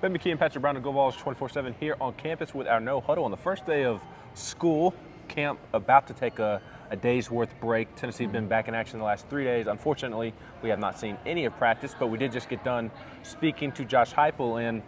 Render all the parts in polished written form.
Ben McKee and Patrick Brown of Go Vols 24/7 here on campus with our No-Huddle on the first day of school. Camp about to take a day's worth break. Tennessee has been back in action the last 3 days. Unfortunately, we have not seen any of practice, but we did just get done speaking to Josh Heupel, and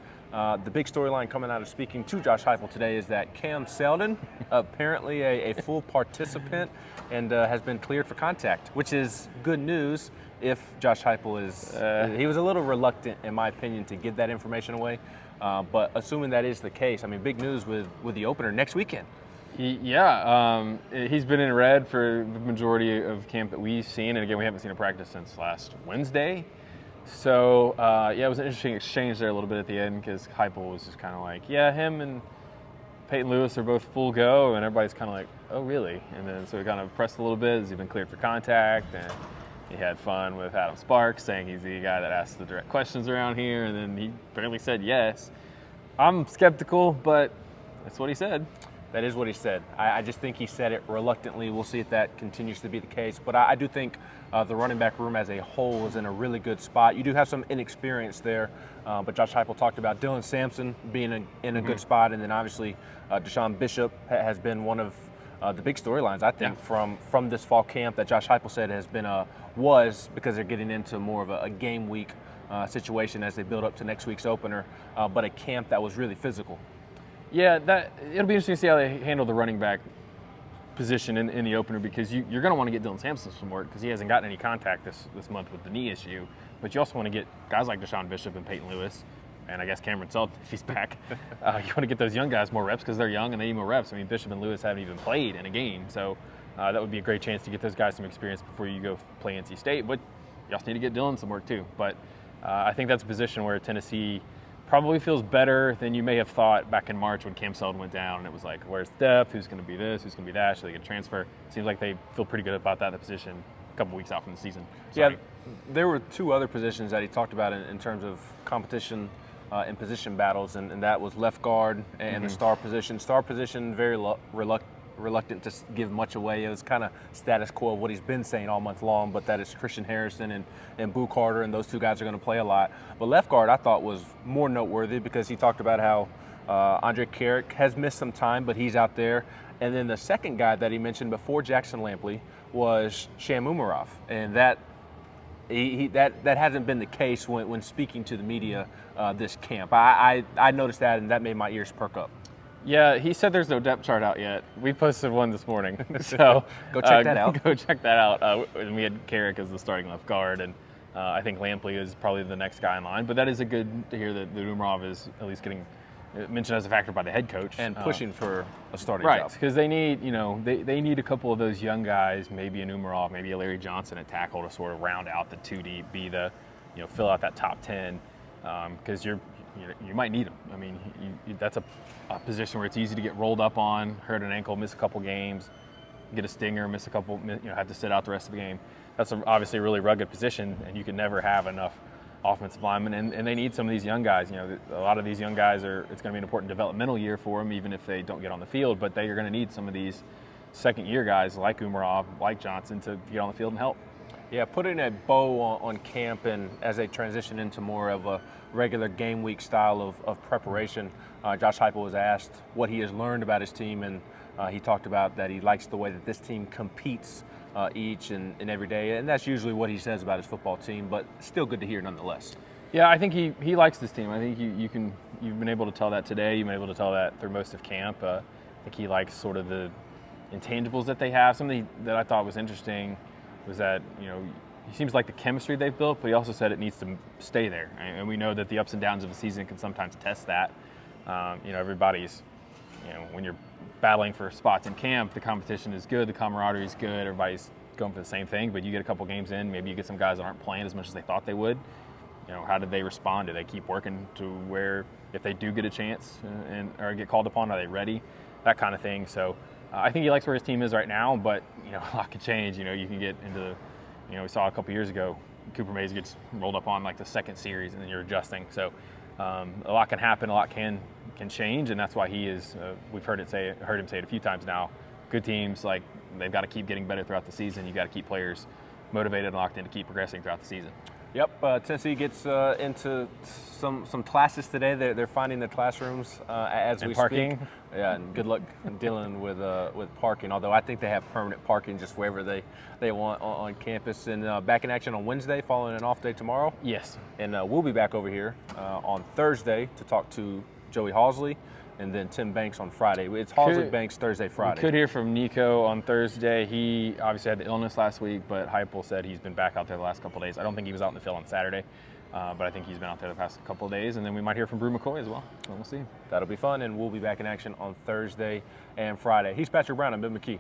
the big storyline coming out of speaking to Josh Heupel today is that Cam Seldon, apparently a full participant, and has been cleared for contact, which is good news if Josh Heupel is. He was a little reluctant, in my opinion, to give that information away. But assuming that is the case, I mean, big news with the opener next weekend. He's been in red for the majority of camp that we've seen, and again, we haven't seen a practice since last Wednesday. So, it was an interesting exchange there a little bit at the end because Heupel was just kind of like, him and Peyton Lewis are both full go, and everybody's kind of like, oh, really? And then so he kind of pressed a little bit. Has he been cleared for contact? And he had fun with Adam Sparks, saying he's the guy that asks the direct questions around here, and then he apparently said yes. I'm skeptical, but that's what he said. That is what he said. I just think he said it reluctantly. We'll see if that continues to be the case. But I do think the running back room as a whole is in a really good spot. You do have some inexperience there, but Josh Heupel talked about Dylan Sampson being in a good spot, and then obviously Deshaun Bishop has been one of the big storylines, I think, from this fall camp that Josh Heupel said has been was because they're getting into more of a game week situation as they build up to next week's opener, but a camp that was really physical. Yeah, it'll be interesting to see how they handle the running back position in the opener, because you're going to want to get Dylan Sampson some work because he hasn't gotten any contact this month with the knee issue. But you also want to get guys like Deshaun Bishop and Peyton Lewis, and I guess Cameron Seldon if he's back. You want to get those young guys more reps because they're young and they need more reps. I mean, Bishop and Lewis haven't even played in a game, so that would be a great chance to get those guys some experience before you go play NC State. But you also need to get Dylan some work too. But I think that's a position where Tennessee probably feels better than you may have thought back in March when Cam Seldon went down, and it was like, where's the depth? Who's going to be this? Who's going to be that? Should they get a transfer? Seems like they feel pretty good about that in the position a couple weeks out from the season. Yeah, there were two other positions that he talked about in terms of competition and position battles, and that was left guard and the star position. Star position, very reluctant to give much away. It was kind of status quo of what he's been saying all month long, but that is Christian Harrison and Boo Carter, and those two guys are going to play a lot. But left guard I thought was more noteworthy because he talked about how Andre Carrick has missed some time, but he's out there. And then the second guy that he mentioned before Jackson Lampley was Sham Umarov, and that hasn't been the case when speaking to the media this camp. I noticed that, and that made my ears perk up. Yeah, he said there's no depth chart out yet. We posted one this morning, so go check that out. Go check that out. And we had Carrick as the starting left guard, and I think Lampley is probably the next guy in line. But that is a good to hear that Umarov is at least getting mentioned as a factor by the head coach and pushing for a starting job. Right, because they need they need a couple of those young guys, maybe an Umarov, maybe a Larry Johnson at tackle to sort of round out the 2 deep, be the fill out that top 10, because you might need them. I mean, that's a position where it's easy to get rolled up on, hurt an ankle, miss a couple games, get a stinger, miss a couple, have to sit out the rest of the game. That's obviously a really rugged position, and you can never have enough offensive linemen, and they need some of these young guys. A lot of these young guys it's going to be an important developmental year for them, even if they don't get on the field, but they are going to need some of these second-year guys like Umarov, like Johnson to get on the field and help. Yeah, putting a bow on camp and as they transition into more of a regular game week style of preparation, Josh Heupel was asked what he has learned about his team, and he talked about that he likes the way that this team competes each and every day, and that's usually what he says about his football team, but still good to hear nonetheless. Yeah, I think he likes this team. I think you've been able to tell that today. You've been able to tell that through most of camp. I think he likes sort of the intangibles that they have. Something that I thought was interesting was that, he seems like the chemistry they've built, but he also said it needs to stay there. And we know that the ups and downs of the season can sometimes test that. Everybody's, when you're battling for spots in camp, the competition is good, the camaraderie is good, everybody's going for the same thing, but you get a couple games in, maybe you get some guys that aren't playing as much as they thought they would. How did they respond? Do they keep working to where if they do get a chance or get called upon, are they ready? That kind of thing. So I think he likes where his team is right now, but a lot can change. You can get into we saw a couple years ago, Cooper Mays gets rolled up on like the second series, and then you're adjusting. So a lot can happen, a lot can change, and that's why he is. We've heard him say it a few times now. Good teams, like, they've got to keep getting better throughout the season. You got to keep players motivated and locked in to keep progressing throughout the season. Yep, Tennessee gets into some classes today. They're finding their classrooms as And we parking. speak. Yeah, and good luck dealing with parking. Although I think they have permanent parking just wherever they want on campus. And back in action on Wednesday, following an off day tomorrow. Yes. And we'll be back over here on Thursday to talk to Joey Halsley, and then Tim Banks on Friday. It's Halsley, Banks, Thursday, Friday. We could hear from Nico on Thursday. He obviously had the illness last week, but Heupel said he's been back out there the last couple of days. I don't think he was out in the field on Saturday, but I think he's been out there the past couple of days. And then we might hear from Brew McCoy as well. So we'll see. That'll be fun, and we'll be back in action on Thursday and Friday. He's Patrick Brown. I'm Bill McKee.